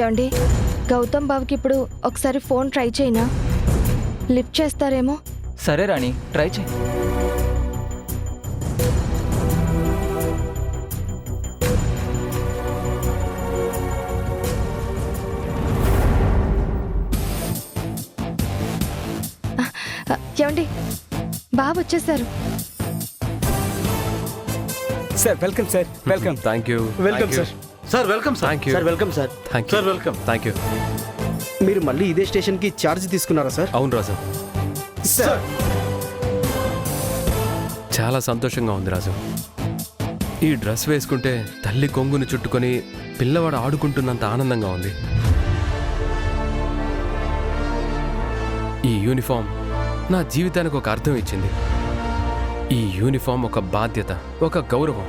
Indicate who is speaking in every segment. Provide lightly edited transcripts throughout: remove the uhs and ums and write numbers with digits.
Speaker 1: ఏమండి, గౌతమ్ బాబుకి ఇప్పుడు ఒకసారి ఫోన్ ట్రై చేయనా? లిఫ్ట్ చేస్తారేమో.
Speaker 2: సరే రాణి, ట్రై చేయి.
Speaker 1: ఏమండి, బాబు వచ్చేసారు.
Speaker 3: Sir welcome sir, welcome.
Speaker 4: Thank you.
Speaker 3: Welcome sir.
Speaker 5: Sir welcome sir.
Speaker 4: Thank you.
Speaker 5: Sir welcome sir.
Speaker 4: Thank you.
Speaker 5: Sir welcome.
Speaker 4: Thank you.
Speaker 5: మీరు మళ్ళీ ఇదే స్టేషన్కి ఛార్జ్ తీసుకున్నారా సార్?
Speaker 4: అవును రాజు,
Speaker 5: సార్
Speaker 4: చాలా సంతోషంగా ఉంది రాజు. ఈ డ్రెస్ వేసుకుంటే తల్లి కొంగుని చుట్టుకొని పిల్లవాడు ఆడుకుంటున్నంత ఆనందంగా ఉంది. ఈ యూనిఫామ్ నా జీవితానికి ఒక అర్థం ఇచ్చింది. ఈ యూనిఫామ్ ఒక బాధ్యత, ఒక గౌరవం,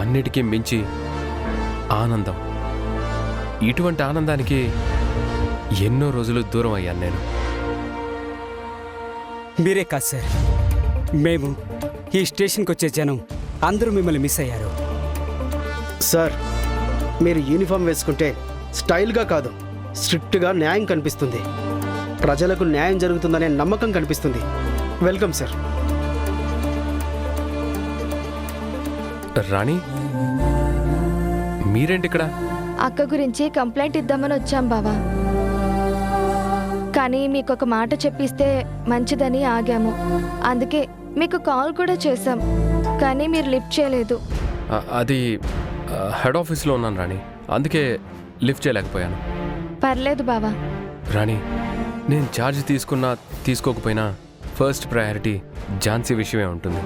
Speaker 4: అన్నిటికీ మించి ఆనందం. ఇటువంటి ఆనందానికి ఎన్నో రోజులు దూరం అయ్యాను నేను.
Speaker 3: మీరే కాదు సార్, మేము ఈ స్టేషన్కి వచ్చే జనం అందరూ మిమ్మల్ని మిస్ అయ్యారు.
Speaker 5: సార్, మీరు యూనిఫామ్ వేసుకుంటే స్టైల్గా కాదు, స్ట్రిక్ట్గా న్యాయం కనిపిస్తుంది. ప్రజలకు న్యాయం జరుగుతుందనే నమ్మకం కనిపిస్తుంది. Welcome sir.
Speaker 4: రాణి, మీరేంటి ఇక్కడ?
Speaker 1: అక్క గురించి కంప్లైంట్ ఇద్దామని వచ్చాం బావా. కానీ మీకు ఒక మాట చెప్పిస్తే మంచిదని ఆగాము. అందుకే మీకు కాల్ కూడా చేశాం, కానీ మీరు లిఫ్ట్ చేయలేదు.
Speaker 4: అది హెడ్ ఆఫీస్లో ఉన్నాను రాణి, అందుకే లిఫ్ట్ చేయలేకపోయాను.
Speaker 1: పర్లేదు బావా.
Speaker 4: రాణి, నేను ఛార్జ్ తీసుకున్నా తీసుకోకపోయినా ఫస్ట్ ప్రయారిటీ ఝాన్సీ విషయమే ఉంటుంది.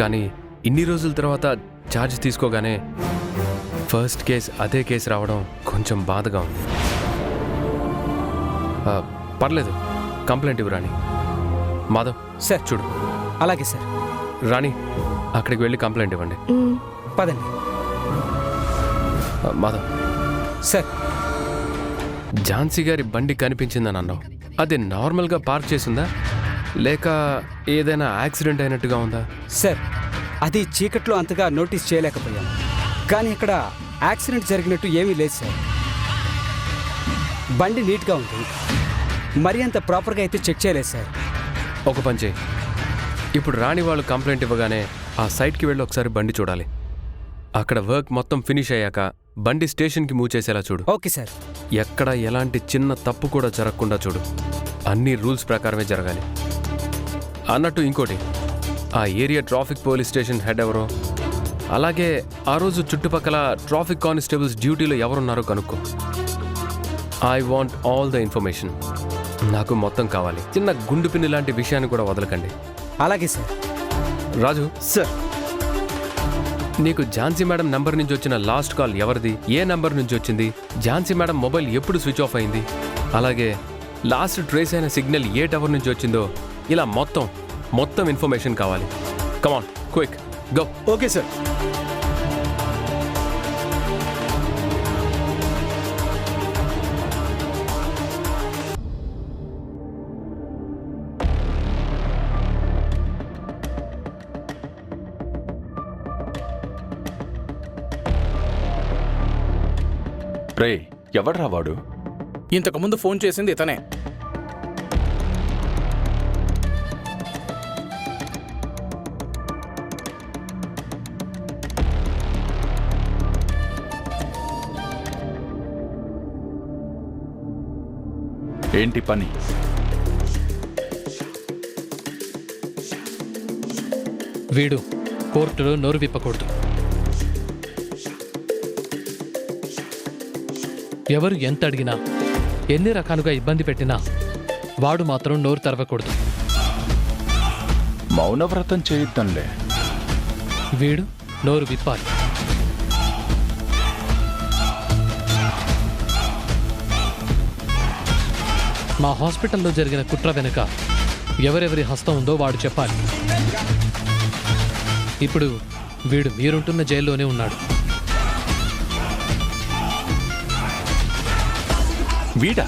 Speaker 4: కానీ ఇన్ని రోజుల తర్వాత ఛార్జ్ తీసుకోగానే ఫస్ట్ కేసు అదే కేసు రావడం కొంచెం బాధగా ఉంది. పర్లేదు, కంప్లైంట్ ఇవ్వు రాణి. మాధవ్
Speaker 3: సార్
Speaker 4: చూడు.
Speaker 3: అలాగే సార్.
Speaker 4: రాణి, అక్కడికి వెళ్ళి కంప్లైంట్ ఇవ్వండి.
Speaker 3: పదండి.
Speaker 4: మాధవ్
Speaker 3: సార్,
Speaker 4: ఝాన్సీ గారి బండి కనిపించిందని అన్నావు. అది నార్మల్గా పార్క్ చేసిందా లేక ఏదైనా యాక్సిడెంట్ అయినట్టుగా ఉందా?
Speaker 3: సార్ అది చీకట్లో అంతగా నోటీస్ చేయలేకపోయాను, కానీ ఇక్కడ యాక్సిడెంట్ జరిగినట్టు ఏమీ లేదు సార్. బండి నీట్గా ఉంది, మరీ అంత ప్రాపర్గా అయితే చెక్ చేయలేదు సార్.
Speaker 4: ఒక పని చేయి, ఇప్పుడు రాణి వాళ్ళు కంప్లైంట్ ఇవ్వగానే ఆ సైట్కి వెళ్ళి ఒకసారి బండి చూడాలి. అక్కడ వర్క్ మొత్తం ఫినిష్ అయ్యాక బండి స్టేషన్కి మూవ్ చేసేలా చూడు.
Speaker 3: Okay sir.
Speaker 4: ఎక్కడ ఎలాంటి చిన్న తప్పు కూడా జరగకుండా చూడు. అన్ని రూల్స్ ప్రకారమే జరగాలి. అన్నట్టు ఇంకోటి, ఆ area traffic police station head ఎవరో, అలాగే ఆ రోజు చుట్టుపక్కల ట్రాఫిక్ కానిస్టేబుల్స్ డ్యూటీలో ఎవరున్నారో కనుక్కో. I want all the information. నాకు మొత్తం కావాలి. చిన్న గుండు పిన్ని లాంటి విషయాన్ని కూడా వదలకండి.
Speaker 3: అలాగే సార్.
Speaker 4: రాజు
Speaker 5: సార్,
Speaker 4: నీకు ఝాన్సీ మేడం నంబర్ నుంచి వచ్చిన లాస్ట్ కాల్ ఎవరిది, ఏ నంబర్ నుంచి వచ్చింది, ఝాన్సీ మేడం మొబైల్ ఎప్పుడు స్విచ్ ఆఫ్ అయింది, అలాగే లాస్ట్ ట్రేస్ అయిన సిగ్నల్ ఏ టవర్ నుంచి వచ్చిందో, ఇలా మొత్తం ఇన్ఫర్మేషన్ కావాలి. Come on, quick go.
Speaker 5: Okay sir.
Speaker 6: రే, ఎవడ్రా వాడు?
Speaker 7: ఇంతకుముందు ఫోన్ చేసింది ఇతనే.
Speaker 6: ఏంటి పని?
Speaker 8: వీడు కోర్టులో నోరు విప్పకూడదు. ఎవరు ఎంత అడిగినా, ఎన్ని రకాలుగా ఇబ్బంది పెట్టినా వాడు మాత్రం నోరు తెరవకూడదు.
Speaker 6: మౌనవ్రతం చేయొద్దంలే.
Speaker 8: వీడు నోరు విప్పాలి. మా హాస్పిటల్లో జరిగిన కుట్ర వెనుక ఎవరెవరి హస్తం ఉందో వాడు చెప్పాలి. ఇప్పుడు వీడు మీరుంటున్న జైల్లోనే ఉన్నాడు.
Speaker 6: వీడా?